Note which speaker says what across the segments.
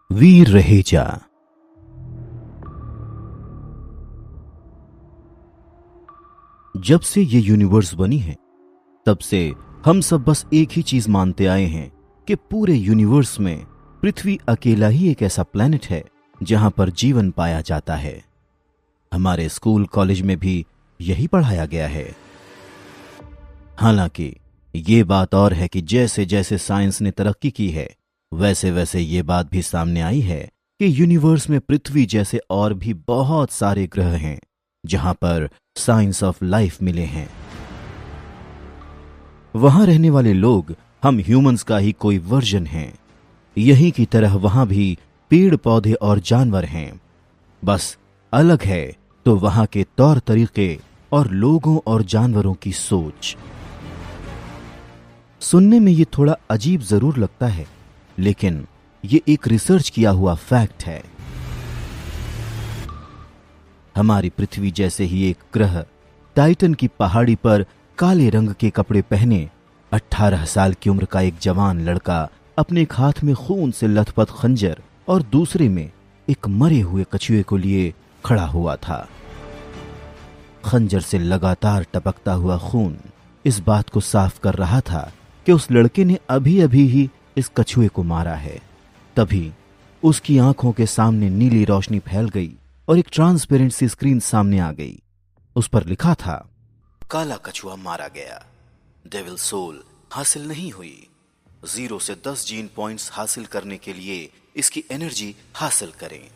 Speaker 1: वीर रहेजा। जब से ये यूनिवर्स बनी है तब से हम सब बस एक ही चीज मानते आए हैं कि पूरे यूनिवर्स में पृथ्वी अकेला ही एक ऐसा प्लेनेट है जहां पर जीवन पाया जाता है। हमारे स्कूल कॉलेज में भी यही पढ़ाया गया है। हालांकि ये बात और है कि जैसे जैसे साइंस ने तरक्की की है वैसे वैसे ये बात भी सामने आई है कि यूनिवर्स में पृथ्वी जैसे और भी बहुत सारे ग्रह हैं जहां पर साइंस ऑफ लाइफ मिले हैं। वहां रहने वाले लोग हम ह्यूमंस का ही कोई वर्जन हैं। यहीं की तरह वहां भी पेड़ पौधे और जानवर हैं, बस अलग है तो वहां के तौर तरीके और लोगों और जानवरों की सोच। सुनने में ये थोड़ा अजीब जरूर लगता है, लेकिन ये एक रिसर्च किया हुआ फैक्ट है। हमारी पृथ्वी जैसे ही एक ग्रह टाइटन की पहाड़ी पर काले रंग के कपड़े पहने 18 साल की उम्र का एक जवान लड़का अपने एक हाथ में खून से लथपथ खंजर और दूसरे में एक मरे हुए कछुए को लिए खड़ा हुआ था। खंजर से लगातार टपकता हुआ खून इस बात को साफ कर रहा था कि उस लड़के ने अभी अभी ही इस कछुए को मारा है। तभी उसकी आंखों के सामने नीली रोशनी फैल गई और एक ट्रांसपेरेंट सी स्क्रीन सामने आ गई। उस पर लिखा था, काला कछुआ मारा गया, डेविल सोल हासिल नहीं हुई। 0 से 10 जीन पॉइंट्स हासिल करने के लिए इसकी एनर्जी हासिल करें।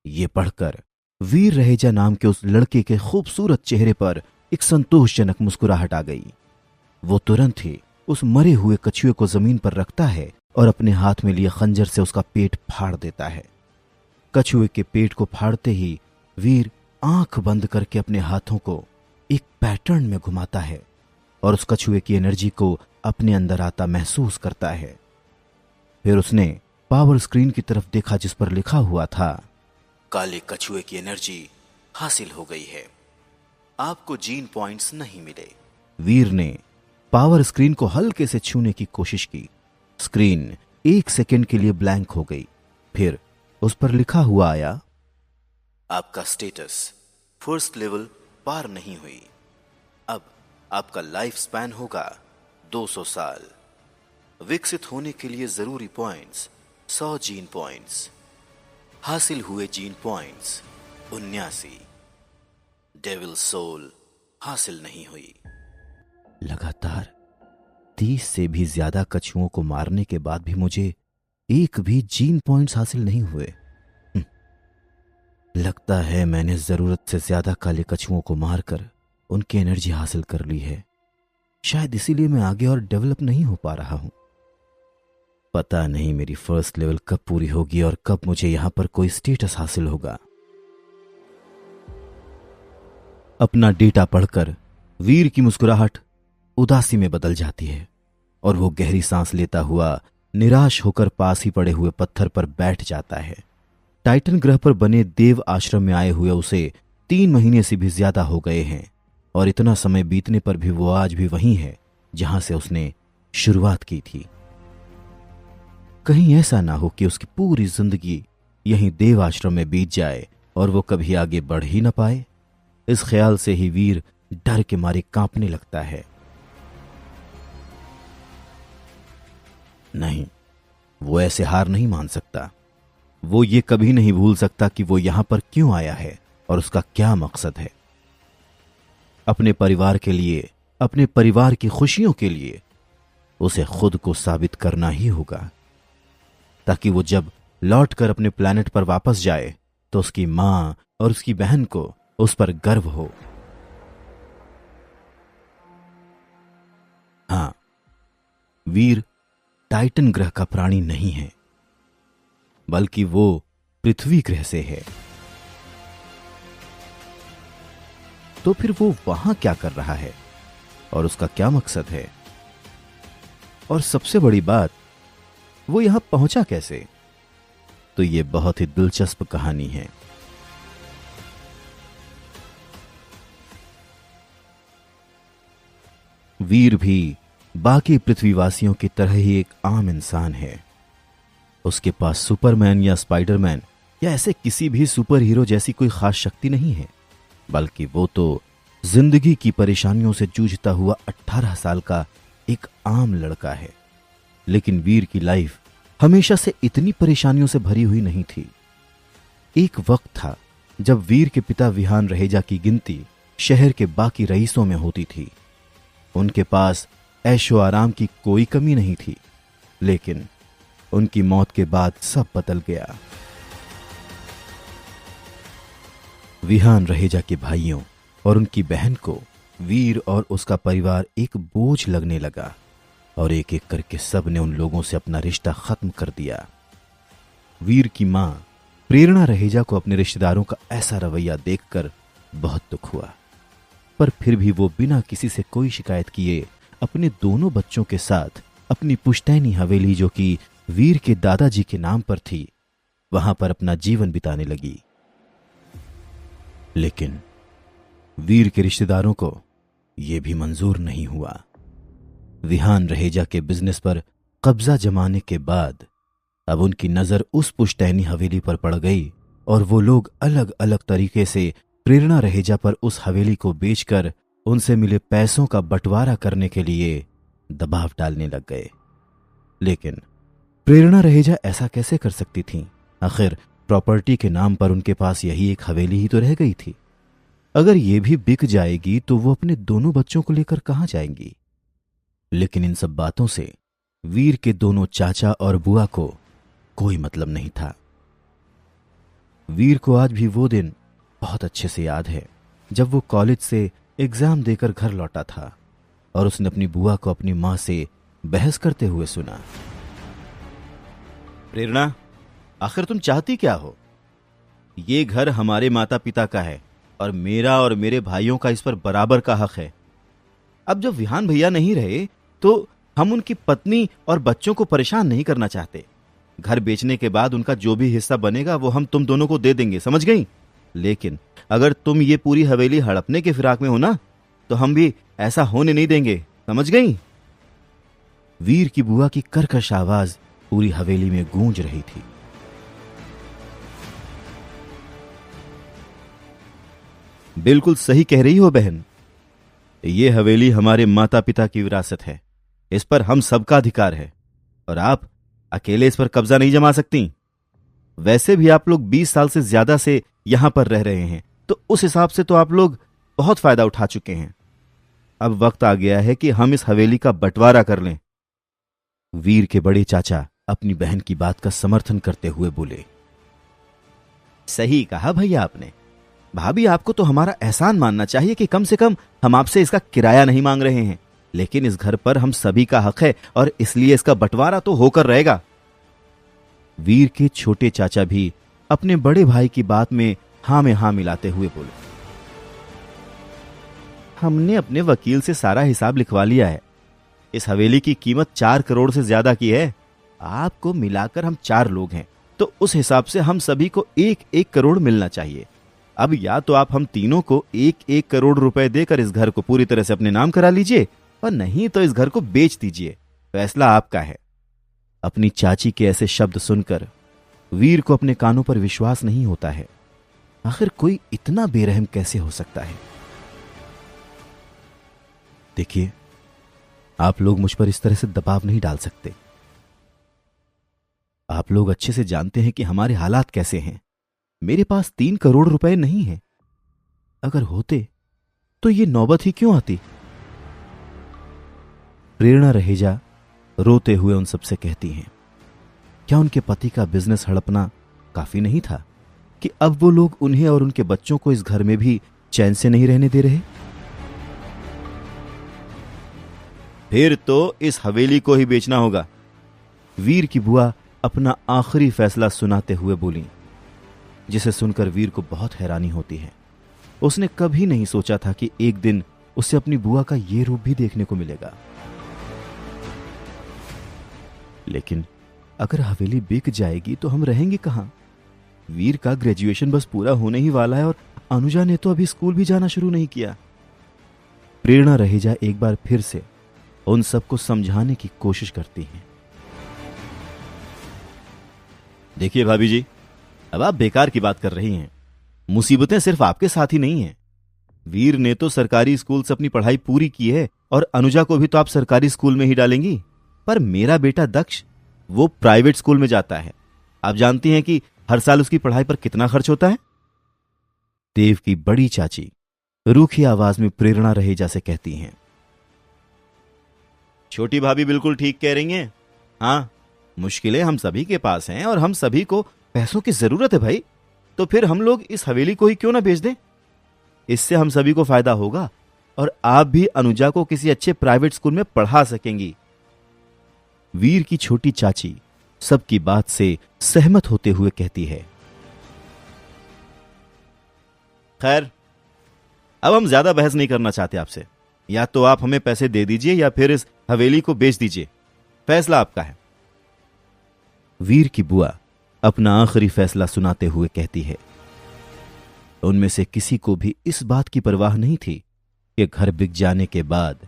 Speaker 1: ये पढ़कर वीर रहेजा नाम के उस लड़के के खूबसूरत चेहरे पर एक संतोषजनक मुस्कुराहट आ गई। वो तुरंत ही उस मरे हुए कछुए को जमीन पर रखता है और अपने हाथ में लिए खंजर से उसका पेट फाड़ देता है। कछुए के पेट को फाड़ते ही वीर आंख बंद करके अपने हाथों को एक पैटर्न में घुमाता है और उस कछुए की एनर्जी को अपने अंदर आता महसूस करता है। फिर उसने पावर स्क्रीन की तरफ देखा जिस पर लिखा हुआ था, काले कछुए की एनर्जी हासिल हो गई है, आपको जीन पॉइंट्स नहीं मिले। वीर ने पावर स्क्रीन को हल्के से छूने की कोशिश की। स्क्रीन 1 सेकंड के लिए ब्लैंक हो गई। फिर उस पर लिखा हुआ आया, आपका स्टेटस फर्स्ट लेवल पार नहीं हुई। अब आपका लाइफ स्पैन होगा 200 साल। विकसित होने के लिए जरूरी पॉइंट्स 100 जीन पॉइंट्स। हासिल हुए जीन पॉइंट्स 79। डेविल सोल हासिल नहीं हुई। लगातार 30 से भी ज्यादा कछुओं को मारने के बाद भी मुझे एक भी जीन पॉइंट्स हासिल नहीं हुए। लगता है मैंने जरूरत से ज्यादा काले कछुओं को मारकर उनकी एनर्जी हासिल कर ली है। शायद इसीलिए मैं आगे और डेवलप नहीं हो पा रहा हूं। पता नहीं मेरी फर्स्ट लेवल कब पूरी होगी और कब मुझे यहां पर कोई स्टेटस हासिल होगा। अपना डेटा पढ़कर वीर की मुस्कुराहट उदासी में बदल जाती है और वो गहरी सांस लेता हुआ निराश होकर पास ही पड़े हुए पत्थर पर बैठ जाता है। टाइटन ग्रह पर बने देव आश्रम में आए हुए उसे 3 महीने से भी ज्यादा हो गए हैं और इतना समय बीतने पर भी वो आज भी वहीं है जहां से उसने शुरुआत की थी। कहीं ऐसा ना हो कि उसकी पूरी जिंदगी यहीं देव आश्रम में बीत जाए और वो कभी आगे बढ़ ही ना पाए। इस ख्याल से ही वीर डर के मारे कांपने लगता है। नहीं, वो ऐसे हार नहीं मान सकता। वो ये कभी नहीं भूल सकता कि वो यहां पर क्यों आया है और उसका क्या मकसद है। अपने परिवार के लिए, अपने परिवार की खुशियों के लिए उसे खुद को साबित करना ही होगा, ताकि वो जब लौटकर अपने प्लेनेट पर वापस जाए तो उसकी मां और उसकी बहन को उस पर गर्व हो। हां, वीर टाइटन ग्रह का प्राणी नहीं है, बल्कि वो पृथ्वी ग्रह से है। तो फिर वो वहां क्या कर रहा है और उसका क्या मकसद है? और सबसे बड़ी बात, वो यहां पहुंचा कैसे? तो ये बहुत ही दिलचस्प कहानी है। वीर भी बाकी पृथ्वीवासियों की तरह ही एक आम इंसान है। उसके पास सुपरमैन या स्पाइडरमैन या ऐसे किसी भी सुपर हीरो जैसी कोई खास शक्ति नहीं है, बल्कि वो तो जिंदगी की परेशानियों से जूझता हुआ 18 साल का एक आम लड़का है। लेकिन वीर की लाइफ हमेशा से इतनी परेशानियों से भरी हुई नहीं थी। एक वक्त था जब वीर के पिता विहान रहेजा की गिनती शहर के बाकी रईसों में होती थी। उनके पास ऐशो आराम की कोई कमी नहीं थी, लेकिन उनकी मौत के बाद सब बदल गया। विहान रहेजा के भाइयों और उनकी बहन को वीर और उसका परिवार एक बोझ लगने लगा और एक एक करके सब ने उन लोगों से अपना रिश्ता खत्म कर दिया। वीर की मां प्रेरणा रहेजा को अपने रिश्तेदारों का ऐसा रवैया देखकर बहुत दुख हुआ, पर फिर भी वो बिना किसी से कोई शिकायत किए अपने दोनों बच्चों के साथ अपनी पुश्तैनी हवेली, जो कि वीर के दादाजी के नाम पर थी, वहां पर अपना जीवन बिताने लगी। लेकिन वीर के रिश्तेदारों को यह भी मंजूर नहीं हुआ। विहान रहेजा के बिजनेस पर कब्जा जमाने के बाद अब उनकी नजर उस पुश्तैनी हवेली पर पड़ गई और वो लोग अलग अलग तरीके से प्रेरणा रहेजा पर उस हवेली को बेचकर उनसे मिले पैसों का बंटवारा करने के लिए दबाव डालने लग गए। लेकिन प्रेरणा रहेजा ऐसा कैसे कर सकती थीं? आखिर प्रॉपर्टी के नाम पर उनके पास यही एक हवेली ही तो रह गई थी। अगर ये भी बिक जाएगी तो वो अपने दोनों बच्चों को लेकर कहां जाएंगी? लेकिन इन सब बातों से वीर के दोनों चाचा और बुआ को कोई मतलब नहीं था। वीर को आज भी वो दिन बहुत अच्छे से याद है जब वो कॉलेज से एग्जाम देकर घर लौटा था और उसने अपनी बुआ को अपनी मां से बहस करते हुए सुना। प्रेरणा, आखिर तुम चाहती क्या हो? ये घर हमारे माता पिता का है और मेरा और मेरे भाइयों का इस पर बराबर का हक है। अब जब विहान भैया नहीं रहे तो हम उनकी पत्नी और बच्चों को परेशान नहीं करना चाहते। घर बेचने के बाद उनका जो भी हिस्सा बनेगा वो हम तुम दोनों को दे देंगे, समझ गई? लेकिन अगर तुम ये पूरी हवेली हड़पने के फिराक में हो ना, तो हम भी ऐसा होने नहीं देंगे, समझ गई? वीर की बुआ की कर्कश आवाज पूरी हवेली में गूंज रही थी। बिल्कुल सही कह रही हो बहन, ये हवेली हमारे माता पिता की विरासत है, इस पर हम सबका अधिकार है और आप अकेले इस पर कब्जा नहीं जमा सकती। वैसे भी आप लोग 20 साल से ज्यादा से यहां पर रह रहे हैं, तो उस हिसाब से तो आप लोग बहुत फायदा उठा चुके हैं। अब वक्त आ गया है कि हम इस हवेली का बंटवारा कर लें। वीर के बड़े चाचा अपनी बहन की बात का समर्थन करते हुए बोले। सही कहा भैया आपने। भाभी, आपको तो हमारा एहसान मानना चाहिए कि कम से कम हम आपसे इसका किराया नहीं मांग रहे हैं, लेकिन इस घर पर हम सभी का हक है और इसलिए इसका बंटवारा तो होकर रहेगा। वीर के छोटे चाचा भी अपने बड़े भाई की बात में हां में हां मिलाते हुए बोले। हमने अपने वकील से सारा हिसाब लिखवा लिया है। इस हवेली की कीमत 4 करोड़ से ज्यादा की है। आपको मिलाकर हम 4 लोग हैं, तो उस हिसाब से हम सभी को 1-1 करोड़ मिलना चाहिए। अब या तो आप हम तीनों को 1-1 करोड़ रुपए देकर इस घर को पूरी तरह से अपने नाम करा लीजिए और नहीं तो इस घर को बेच दीजिए। फैसला आपका है। अपनी चाची के ऐसे शब्द सुनकर वीर को अपने कानों पर विश्वास नहीं होता है। आखिर कोई इतना बेरहम कैसे हो सकता है? देखिए, आप लोग मुझ पर इस तरह से दबाव नहीं डाल सकते। आप लोग अच्छे से जानते हैं कि हमारे हालात कैसे हैं। मेरे पास 3 करोड़ रुपए नहीं हैं। अगर होते तो ये नौबत ही क्यों आती? प्रेरणा रहेजा रोते हुए उन सबसे कहती हैं, क्या उनके पति का बिजनेस हड़पना काफी नहीं था कि अब वो लोग उन्हें और उनके बच्चों को इस घर में भी चैन से नहीं रहने दे रहे? फिर तो इस हवेली को ही बेचना होगा। वीर की बुआ अपना आखिरी फैसला सुनाते हुए बोली, जिसे सुनकर वीर को बहुत हैरानी होती है। उसने कभी नहीं सोचा था कि एक दिन उसे अपनी बुआ का ये रूप भी देखने को मिलेगा। लेकिन अगर हवेली बिक जाएगी तो हम रहेंगे कहां? वीर का ग्रेजुएशन बस पूरा होने ही वाला है और अनुजा ने तो अभी स्कूल भी जाना शुरू नहीं किया। प्रेरणा रहेजा एक बार फिर से उन सबको समझाने की कोशिश करती हैं। देखिए भाभी जी, अब आप बेकार की बात कर रही हैं। मुसीबतें सिर्फ आपके साथ ही नहीं हैं। वीर ने तो सरकारी स्कूल से अपनी पढ़ाई पूरी की है और अनुजा को भी तो आप सरकारी स्कूल में ही डालेंगी। पर मेरा बेटा दक्ष, वो प्राइवेट स्कूल में जाता है। आप जानती हैं कि हर साल उसकी पढ़ाई पर कितना खर्च होता है। देव की बड़ी चाची रूखी आवाज में प्रेरणा रहे जैसे कहती हैं, छोटी भाभी बिल्कुल ठीक कह रही हैं। हाँ, मुश्किलें हम सभी के पास हैं और हम सभी को पैसों की जरूरत है भाई। तो फिर हम लोग इस हवेली को ही क्यों ना बेच दें। इससे हम सभी को फायदा होगा और आप भी अनुजा को किसी अच्छे प्राइवेट स्कूल में पढ़ा सकेंगी। वीर की छोटी चाची सबकी बात से सहमत होते हुए कहती है, खैर, अब हम ज्यादा बहस नहीं करना चाहते आपसे। या तो आप हमें पैसे दे दीजिए या फिर इस हवेली को बेच दीजिए। फैसला आपका है। वीर की बुआ अपना आखिरी फैसला सुनाते हुए कहती है। उनमें से किसी को भी इस बात की परवाह नहीं थी कि घर बिक जाने के बाद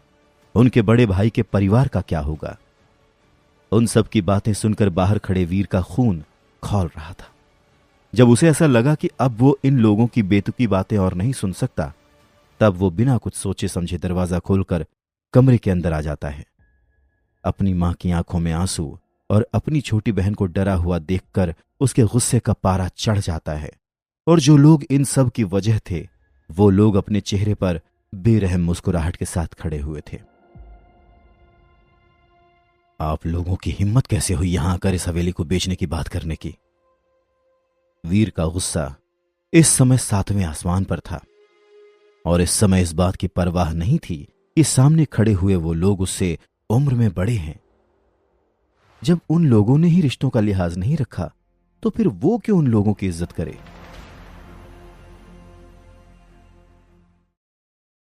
Speaker 1: उनके बड़े भाई के परिवार का क्या होगा। उन सब की बातें सुनकर बाहर खड़े वीर का खून खौल रहा था। जब उसे ऐसा लगा कि अब वो इन लोगों की बेतुकी बातें और नहीं सुन सकता, तब वो बिना कुछ सोचे समझे दरवाजा खोलकर कमरे के अंदर आ जाता है। अपनी मां की आंखों में आंसू और अपनी छोटी बहन को डरा हुआ देखकर उसके गुस्से का पारा चढ़ जाता है। और जो लोग इन सब की वजह थे, वो लोग अपने चेहरे पर बेरहम मुस्कुराहट के साथ खड़े हुए थे। आप लोगों की हिम्मत कैसे हुई यहां आकर इस हवेली को बेचने की बात करने की। वीर का गुस्सा इस समय 7वें आसमान पर था और इस समय इस बात की परवाह नहीं थी कि सामने खड़े हुए वो लोग उससे उम्र में बड़े हैं। जब उन लोगों ने ही रिश्तों का लिहाज नहीं रखा, तो फिर वो क्यों उन लोगों की इज्जत करे।